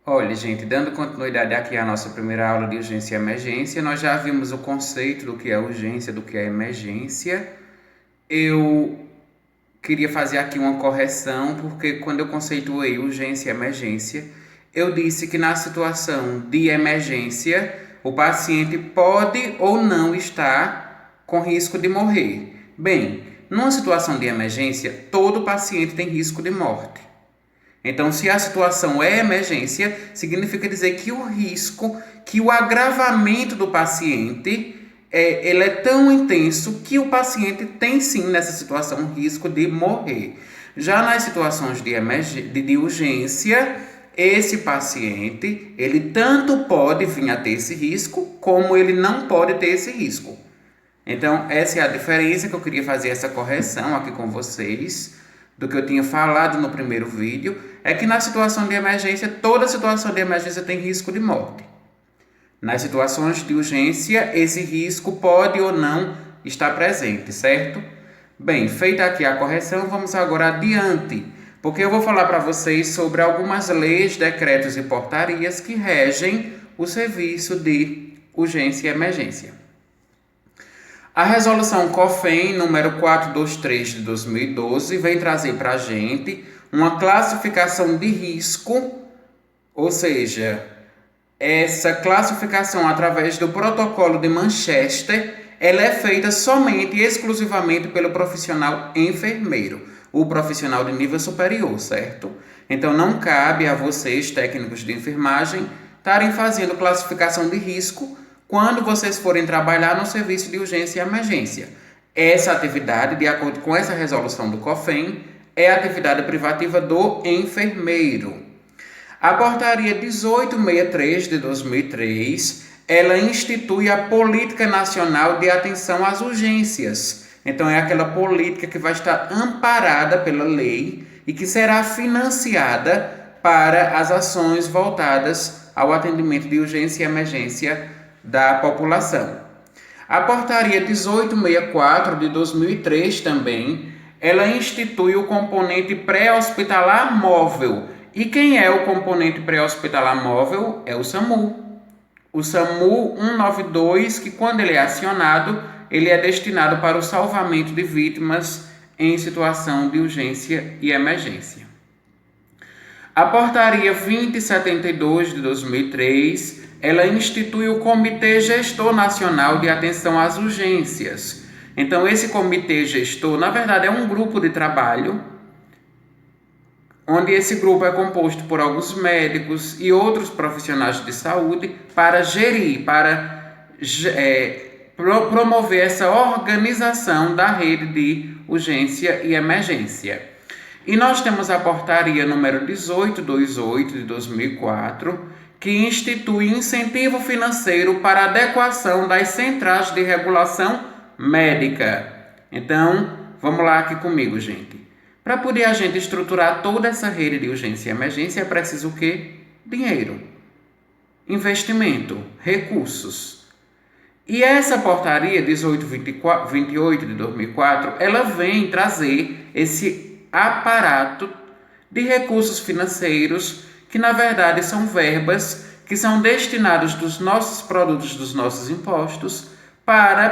Olha, gente, dando continuidade aqui à nossa primeira aula de urgência e emergência, nós já vimos o conceito do que é urgência, do que é emergência. Eu queria fazer aqui uma correção, porque quando eu conceituei urgência e emergência, eu disse que na situação de emergência, o paciente pode ou não estar com risco de morrer. Bem, numa situação de emergência, todo paciente tem risco de morte. Então, se a situação é emergência, significa dizer que o risco, que o agravamento do paciente, ele é tão intenso que o paciente tem sim, nessa situação, um risco de morrer. Já nas situações de urgência, esse paciente, ele tanto pode vir a ter esse risco, como ele não pode ter esse risco. Então, essa é a diferença que eu queria fazer essa correção aqui com vocês, do que eu tinha falado no primeiro vídeo, é que na situação de emergência, toda situação de emergência tem risco de morte. Nas situações de urgência, esse risco pode ou não estar presente, certo? Bem, feita aqui a correção, vamos agora adiante, porque eu vou falar para vocês sobre algumas leis, decretos e portarias que regem o serviço de urgência e emergência. A resolução COFEN número 423 de 2012 vem trazer para a gente uma classificação de risco, ou seja, essa classificação através do protocolo de Manchester, ela é feita somente e exclusivamente pelo profissional enfermeiro, o profissional de nível superior, certo? Então não cabe a vocês, técnicos de enfermagem, estarem fazendo classificação de risco quando vocês forem trabalhar no serviço de urgência e emergência. Essa atividade, de acordo com essa resolução do COFEN, é a atividade privativa do enfermeiro. A portaria 1863 de 2003, ela institui a Política Nacional de Atenção às Urgências. Então é aquela política que vai estar amparada pela lei e que será financiada para as ações voltadas ao atendimento de urgência e emergência da população. A portaria 1864 de 2003 também, ela institui o componente pré-hospitalar móvel. E quem é o componente pré-hospitalar móvel? É o SAMU. O SAMU 192, que quando ele é acionado, ele é destinado para o salvamento de vítimas em situação de urgência e emergência. A portaria 2072 de 2003, ela institui o Comitê Gestor Nacional de Atenção às Urgências. Então, esse comitê gestor, na verdade, é um grupo de trabalho, onde esse grupo é composto por alguns médicos e outros profissionais de saúde para gerir, para promover essa organização da rede de urgência e emergência. E nós temos a portaria número 1828 de 2004, que institui incentivo financeiro para adequação das centrais de regulação médica. Então, vamos lá aqui comigo, gente. Para poder a gente estruturar toda essa rede de urgência e emergência, é preciso o quê? Dinheiro, investimento, recursos. E essa portaria 1828 de 2004, ela vem trazer esse aparato de recursos financeiros que, na verdade, são verbas que são destinadas dos nossos produtos, dos nossos impostos, para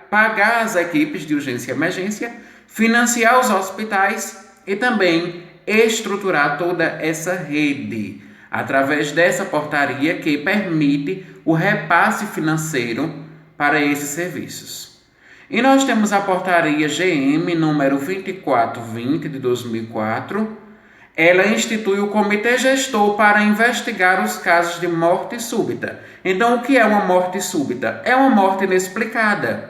pagar as equipes de urgência e emergência, financiar os hospitais e também estruturar toda essa rede, através dessa portaria que permite o repasse financeiro para esses serviços. E nós temos a portaria GM número 2420 de 2004. Ela institui o comitê gestor para investigar os casos de morte súbita. Então, o que é uma morte súbita? É uma morte inexplicada.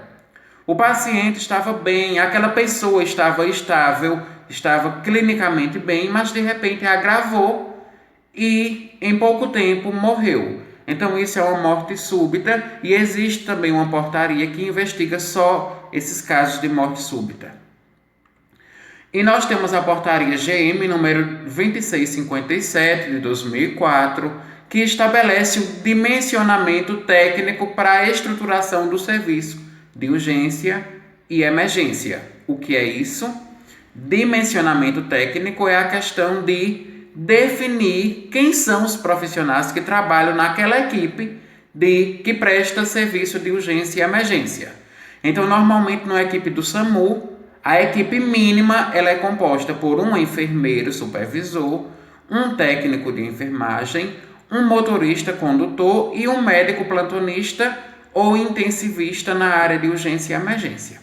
O paciente estava bem, aquela pessoa estava estável, estava clinicamente bem, mas de repente agravou e em pouco tempo morreu. Então isso é uma morte súbita e existe também uma portaria que investiga só esses casos de morte súbita. E nós temos a portaria GM número 2657 de 2004, que estabelece o dimensionamento técnico para a estruturação do serviço de urgência e emergência. O que é isso? Dimensionamento técnico é a questão de definir quem são os profissionais que trabalham naquela equipe que presta serviço de urgência e emergência. Então, normalmente, na equipe do SAMU, a equipe mínima ela é composta por um enfermeiro supervisor, um técnico de enfermagem, um motorista condutor e um médico plantonista ou intensivista na área de urgência e emergência.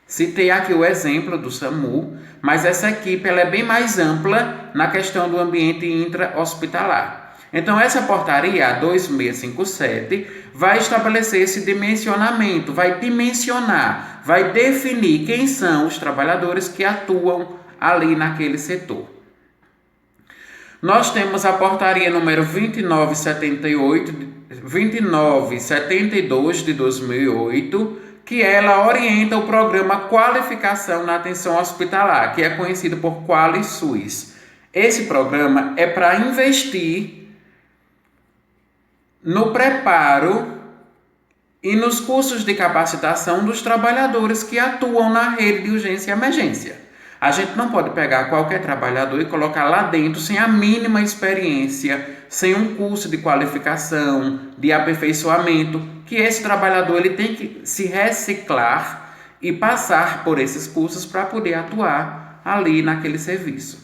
Citei aqui o exemplo do SAMU, mas essa equipe ela é bem mais ampla na questão do ambiente intra-hospitalar. Então, essa portaria, a 2657, vai estabelecer esse dimensionamento, vai dimensionar, vai definir quem são os trabalhadores que atuam ali naquele setor. Nós temos a portaria número 2972 de 2008, que ela orienta o programa Qualificação na Atenção Hospitalar, que é conhecido por QualiSUS. Esse programa é para investir no preparo e nos cursos de capacitação dos trabalhadores que atuam na rede de urgência e emergência. A gente não pode pegar qualquer trabalhador e colocar lá dentro sem a mínima experiência, sem um curso de qualificação, de aperfeiçoamento, que esse trabalhador ele tem que se reciclar e passar por esses cursos para poder atuar ali naquele serviço.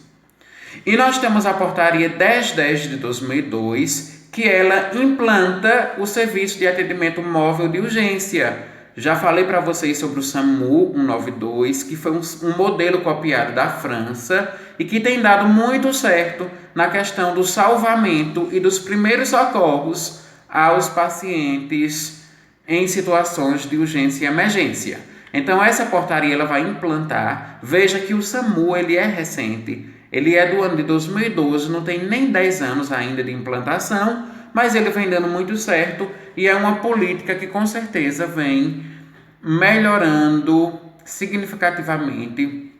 E nós temos a portaria 1010 de 2002, que ela implanta o serviço de atendimento móvel de urgência. Já falei para vocês sobre o SAMU 192, que foi um modelo copiado da França e que tem dado muito certo na questão do salvamento e dos primeiros socorros aos pacientes em situações de urgência e emergência. Então, essa portaria ela vai implantar. Veja que o SAMU ele é recente. Ele é do ano de 2012, não tem nem 10 anos ainda de implantação, mas ele vem dando muito certo e é uma política que com certeza vem melhorando significativamente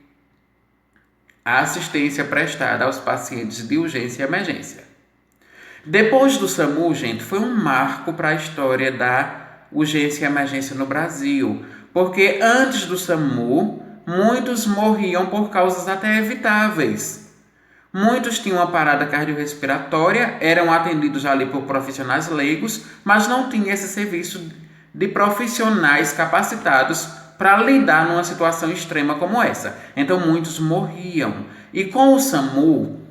a assistência prestada aos pacientes de urgência e emergência. Depois do SAMU, gente, foi um marco para a história da urgência e emergência no Brasil, porque antes do SAMU, muitos morriam por causas até evitáveis. Muitos tinham uma parada cardiorrespiratória, eram atendidos ali por profissionais leigos, mas não tinha esse serviço de profissionais capacitados para lidar numa situação extrema como essa. Então, muitos morriam. E com o SAMU,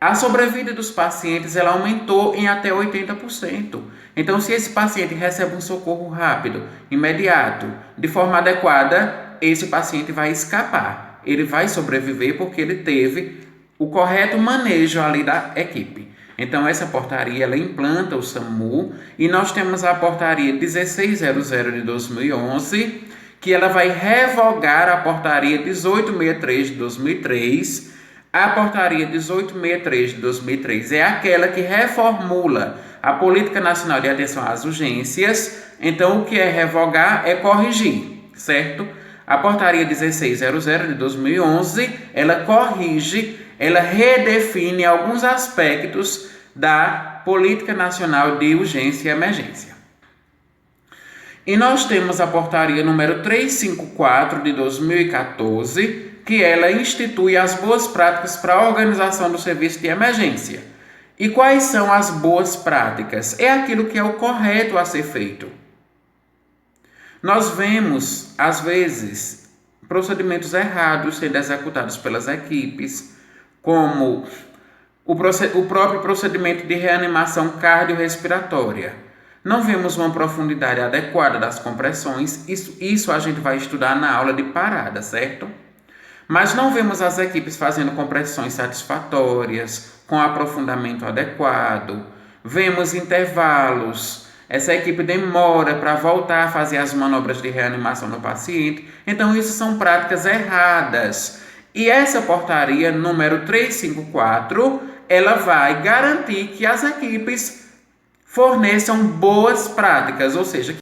a sobrevida dos pacientes ela aumentou em até 80%. Então, se esse paciente recebe um socorro rápido, imediato, de forma adequada, esse paciente vai escapar. Ele vai sobreviver porque ele teve o correto manejo ali da equipe. Então, essa portaria ela implanta o SAMU e nós temos a portaria 1600 de 2011, que ela vai revogar a portaria 1863 de 2003. A portaria 1863 de 2003 é aquela que reformula a Política Nacional de Atenção às Urgências. Então, o que é revogar é corrigir, certo? A portaria 1600 de 2011, ela corrige, ela redefine alguns aspectos da Política Nacional de Urgência e Emergência. E nós temos a portaria número 354 de 2014, que ela institui as boas práticas para a organização do serviço de emergência. E quais são as boas práticas? É aquilo que é o correto a ser feito. Nós vemos, às vezes, procedimentos errados sendo executados pelas equipes, como o próprio procedimento de reanimação cardiorrespiratória. Não vemos uma profundidade adequada das compressões, isso a gente vai estudar na aula de parada, certo? Mas não vemos as equipes fazendo compressões satisfatórias, com aprofundamento adequado. Vemos intervalos. Essa equipe demora para voltar a fazer as manobras de reanimação no paciente. Então, isso são práticas erradas. E essa portaria número 354, ela vai garantir que as equipes forneçam boas práticas, ou seja,